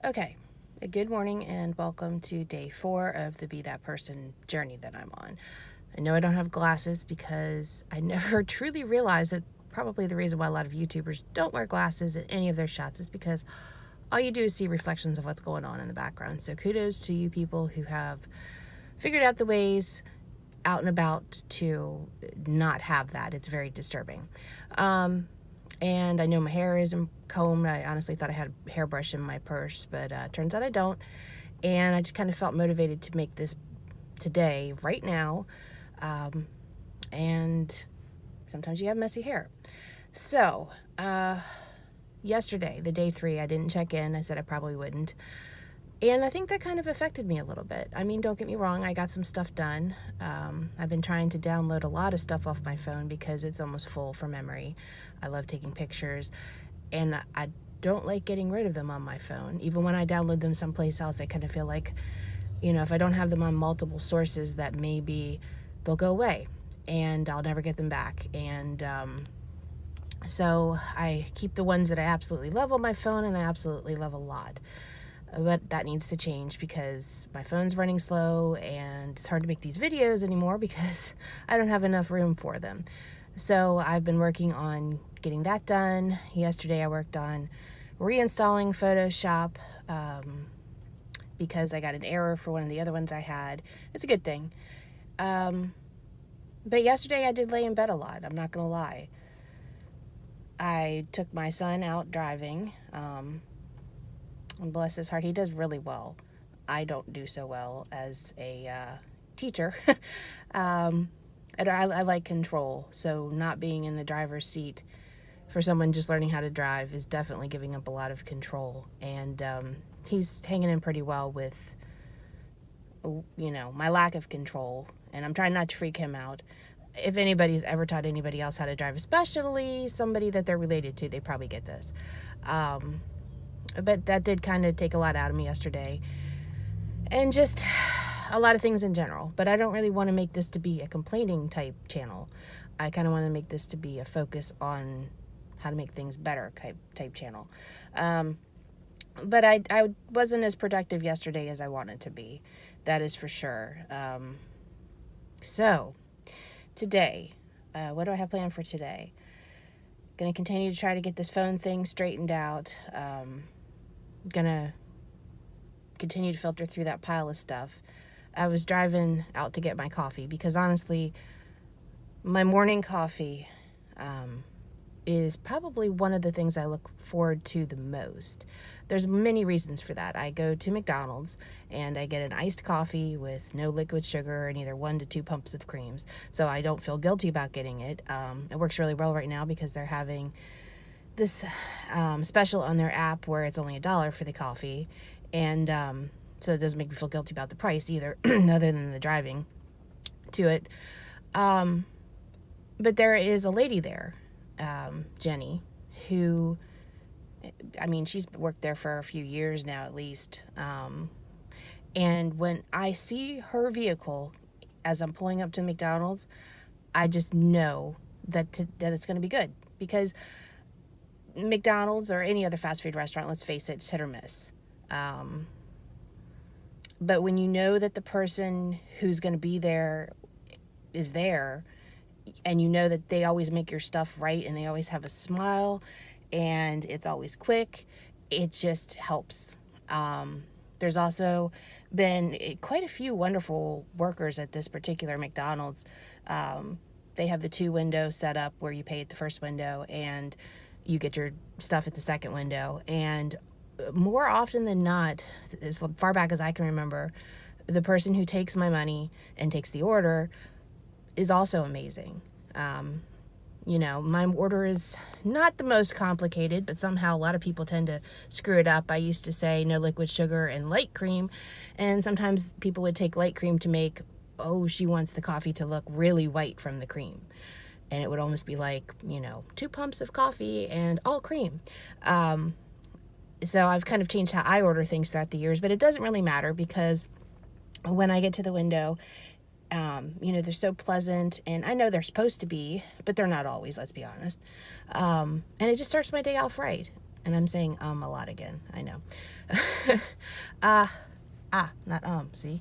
Okay, good morning and welcome to day 4 of the Be That Person journey that I'm on. I know I don't have glasses because I never truly realized that probably the reason why a lot of YouTubers don't wear glasses in any of their shots is because all you do is see reflections of what's going on in the background. So kudos to you people who have figured out the ways out and about to not have that. It's very disturbing. And I know my hair isn't combed. I honestly thought I had a hairbrush in my purse, but turns out I don't. And I just kind of felt motivated to make this today, right now. And sometimes you have messy hair. So, yesterday, the day 3, I didn't check in. I said I probably wouldn't. And I think that kind of affected me a little bit. I mean, don't get me wrong, I got some stuff done. I've been trying to download a lot of stuff off my phone because it's almost full for memory. I love taking pictures, and I don't like getting rid of them on my phone. Even when I download them someplace else, I kind of feel like, if I don't have them on multiple sources, that maybe they'll go away and I'll never get them back. And so I keep the ones that I absolutely love on my phone, and I absolutely love a lot. But that needs to change because my phone's running slow and it's hard to make these videos anymore because I don't have enough room for them. So I've been working on getting that done. Yesterday I worked on reinstalling Photoshop because I got an error for one of the other ones I had. It's a good thing. But yesterday I did lay in bed a lot. I'm not going to lie. I took my son out driving. And bless his heart, he does really well. I don't do so well as a teacher. And I like control, so not being in the driver's seat for someone just learning how to drive is definitely giving up a lot of control. And he's hanging in pretty well with, my lack of control. And I'm trying not to freak him out. If anybody's ever taught anybody else how to drive, especially somebody that they're related to, they probably get this. But that did kind of take a lot out of me yesterday. And just a lot of things in general. But I don't really want to make this to be a complaining type channel. I kind of want to make this to be a focus on how to make things better type channel. But I wasn't as productive yesterday as I wanted to be. That is for sure. So, today, what do I have planned for today? Going to continue to try to get this phone thing straightened out. Gonna continue to filter through that pile of stuff. I was driving out to get my coffee because honestly, my morning coffee is probably one of the things I look forward to the most. There's many reasons for that. I go to McDonald's and I get an iced coffee with no liquid sugar and either 1 to 2 pumps of creams, so I don't feel guilty about getting it. It works really well right now because they're having this special on their app where it's only $1 for the coffee, and so it doesn't make me feel guilty about the price either, other than the driving to it. But there is a lady there, Jenny, who, she's worked there for a few years now at least, and when I see her vehicle as I'm pulling up to McDonald's, I just know that it's going to be good, because McDonald's or any other fast food restaurant, let's face it, it's hit or miss. But when you know that the person who's going to be there is there, and you know that they always make your stuff right and they always have a smile and it's always quick, it just helps. There's also been quite a few wonderful workers at this particular McDonald's. They have the 2 windows set up where you pay at the first window and you get your stuff at the second window. And more often than not, as far back as I can remember, the person who takes my money and takes the order is also amazing. My order is not the most complicated, but somehow a lot of people tend to screw it up. I used to say no liquid sugar and light cream, and sometimes people would take light cream to make, she wants the coffee to look really white from the cream. And it would almost be like, 2 pumps of coffee and all cream. So I've kind of changed how I order things throughout the years, but it doesn't really matter because when I get to the window, they're so pleasant, and I know they're supposed to be, but they're not always, let's be honest. And it just starts my day off right. And I'm saying a lot again. I know. Not see?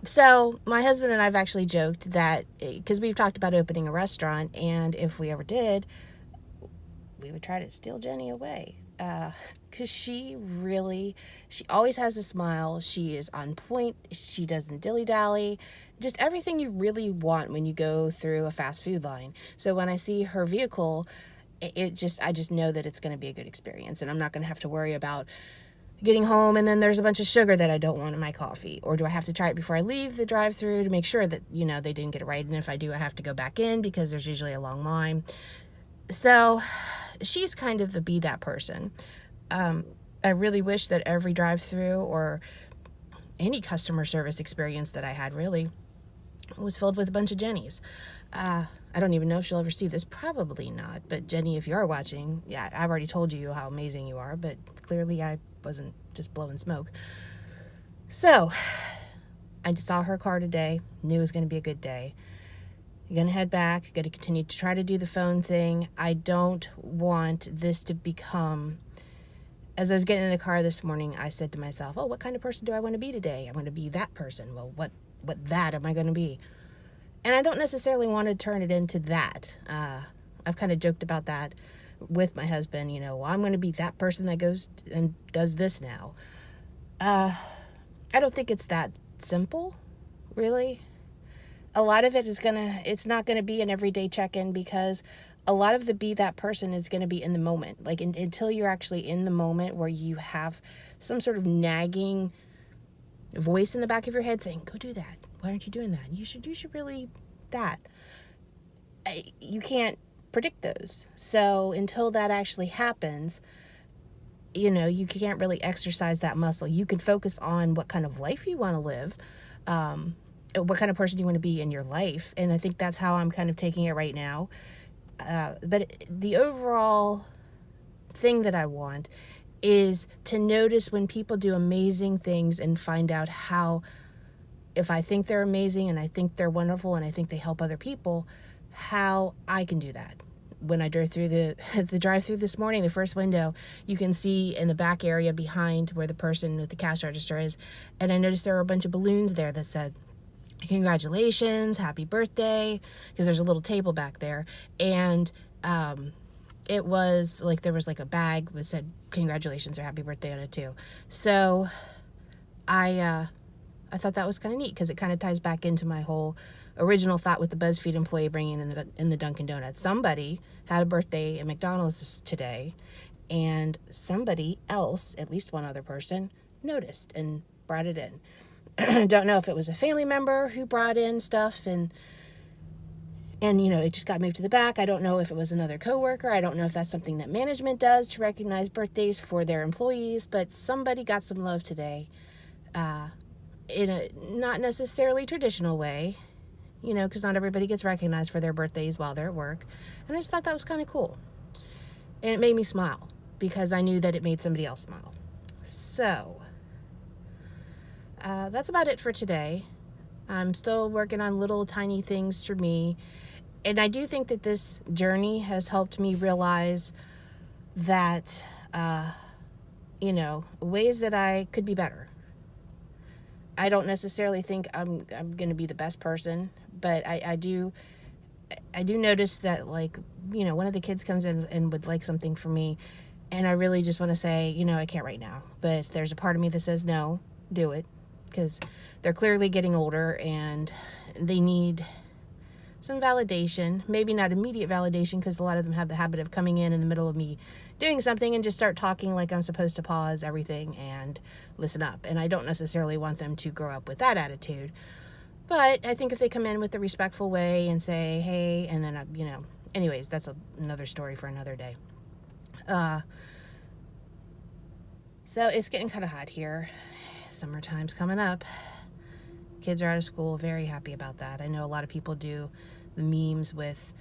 So my husband and I've actually joked that, because we've talked about opening a restaurant, and if we ever did, we would try to steal Jenny away. Because she always has a smile. She is on point. She doesn't dilly-dally. Just everything you really want when you go through a fast food line. So when I see her vehicle, I just know that it's going to be a good experience, and I'm not going to have to worry about getting home and then there's a bunch of sugar that I don't want in my coffee, or do I have to try it before I leave the drive-through to make sure that, they didn't get it right, and if I do, I have to go back in because there's usually a long line. So she's kind of the be that person. I really wish that every drive-through or any customer service experience that I had really was filled with a bunch of Jennies. I don't even know if she'll ever see this. Probably not. But Jenny, if you are watching, yeah, I've already told you how amazing you are, but clearly I wasn't just blowing smoke. So I saw her car today, knew it was going to be a good day. You're going to head back, going to continue to try to do the phone thing. I don't want this to become, as I was getting in the car this morning, I said to myself, oh, what kind of person do I want to be today? I want to be that person. Well, what that am I going to be? And I don't necessarily want to turn it into that. I've kind of joked about that with my husband, well, I'm going to be that person that goes and does this now. I don't think it's that simple, really. A lot of it it's not going to be an everyday check-in, because a lot of the be that person is going to be in the moment. Like until you're actually in the moment where you have some sort of nagging voice in the back of your head saying, go do that. Why aren't you doing that? You should really that. You can't predict those. So until that actually happens, you can't really exercise that muscle. You can focus on what kind of life you want to live, what kind of person you want to be in your life. And I think that's how I'm kind of taking it right now. But the overall thing that I want is to notice when people do amazing things and find out how, if I think they're amazing and I think they're wonderful and I think they help other people, how I can do that. When I drove through the drive-through this morning, the first window, you can see in the back area behind where the person with the cash register is, and I noticed there were a bunch of balloons there that said, congratulations, happy birthday, because there's a little table back there, and it was like there was like a bag that said congratulations or happy birthday on it too. So I thought that was kind of neat, because it kind of ties back into my whole original thought with the BuzzFeed employee bringing in the Dunkin' Donuts. Somebody had a birthday at McDonald's today, and somebody else, at least one other person, noticed and brought it in. Don't know if it was a family member who brought in stuff and it just got moved to the back. I don't know if it was another coworker. I don't know if that's something that management does to recognize birthdays for their employees, but somebody got some love today, in a not necessarily traditional way, because not everybody gets recognized for their birthdays while they're at work. And I just thought that was kind of cool. And it made me smile, because I knew that it made somebody else smile. So that's about it for today. I'm still working on little tiny things for me. And I do think that this journey has helped me realize that, ways that I could be better. I don't necessarily think I'm going to be the best person, but I do notice that, one of the kids comes in and would like something from me, and I really just want to say, I can't right now. But there's a part of me that says, no, do it, because they're clearly getting older and they need some validation. Maybe not immediate validation, because a lot of them have the habit of coming in the middle of me doing something and just start talking like I'm supposed to pause everything and listen up. And I don't necessarily want them to grow up with that attitude. But I think if they come in with a respectful way and say, hey, and then, anyways, that's another story for another day. So it's getting kind of hot here. Summertime's coming up. Kids are out of school. Very happy about that. I know a lot of people do the memes with,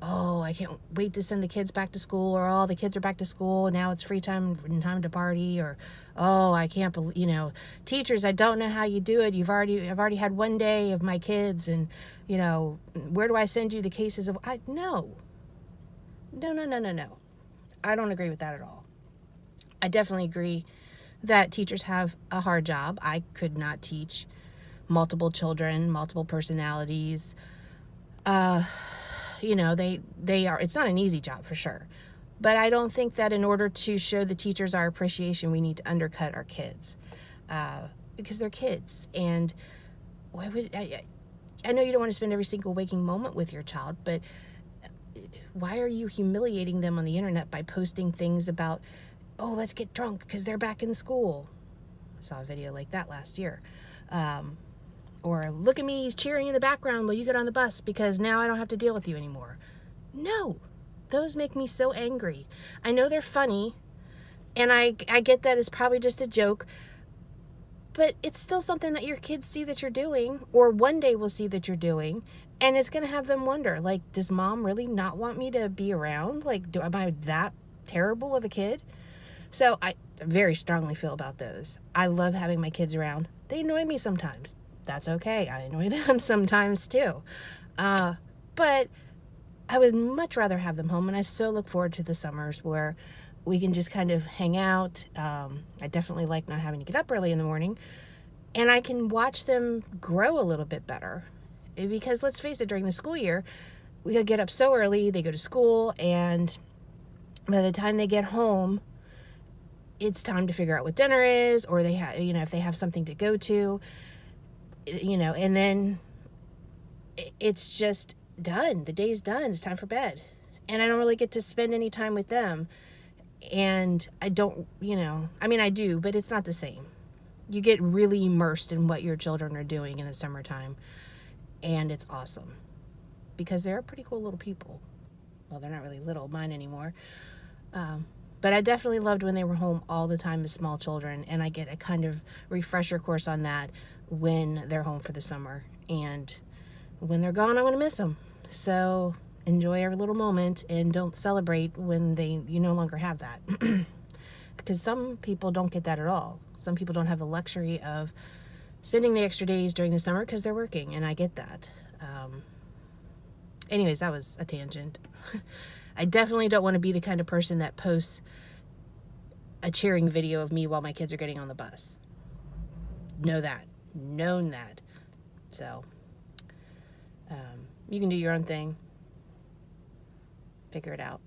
oh, I can't wait to send the kids back to school, or oh, the kids are back to school, now it's free time and time to party, or oh, I can't believe, teachers, I don't know how you do it. I've already had one day of my kids, and where do I send you the cases of? No. I don't agree with that at all. I definitely agree that teachers have a hard job. I could not teach multiple children, multiple personalities. They are, it's not an easy job for sure. But I don't think that in order to show the teachers our appreciation, we need to undercut our kids, because they're kids. And why would I know you don't want to spend every single waking moment with your child, but why are you humiliating them on the internet by posting things about, oh, let's get drunk because they're back in school? I saw a video like that last year. Or look at me cheering in the background while you get on the bus because now I don't have to deal with you anymore. No, those make me so angry. I know they're funny, and I get that it's probably just a joke, but it's still something that your kids see that you're doing, or one day will see that you're doing, and it's going to have them wonder, like, does mom really not want me to be around? Like, am I that terrible of a kid? So I very strongly feel about those. I love having my kids around. They annoy me sometimes. That's okay. I annoy them sometimes too. But I would much rather have them home, and I so look forward to the summers where we can just kind of hang out. I definitely like not having to get up early in the morning, and I can watch them grow a little bit better. Because let's face it, during the school year, we could get up so early, they go to school, and by the time they get home, it's time to figure out what dinner is, or they have, if they have something to go to, and then it's just done. The day's done. It's time for bed. And I don't really get to spend any time with them. And I don't, I do, but it's not the same. You get really immersed in what your children are doing in the summertime. And it's awesome. Because they're pretty cool little people. Well, they're not really little, mine anymore. But I definitely loved when they were home all the time as small children. And I get a kind of refresher course on that when they're home for the summer. And when they're gone, I'm going to miss them. So enjoy every little moment and don't celebrate when you no longer have that. Because some people don't get that at all. Some people don't have the luxury of spending the extra days during the summer because they're working, and I get that. Anyways, that was a tangent. I definitely don't want to be the kind of person that posts a cheering video of me while my kids are getting on the bus. Know that. Known that. So, you can do your own thing. Figure it out.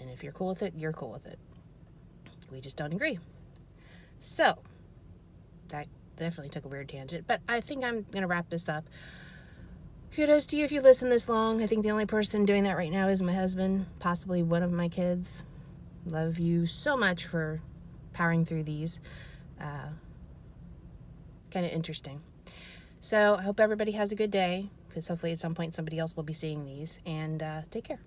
And if you're cool with it, you're cool with it. We just don't agree. So, that definitely took a weird tangent, but I think I'm going to wrap this up. Kudos to you if you listen this long. I think the only person doing that right now is my husband, possibly one of my kids. Love you so much for powering through these. Kind of interesting. So I hope everybody has a good day, because hopefully at some point somebody else will be seeing these. And take care.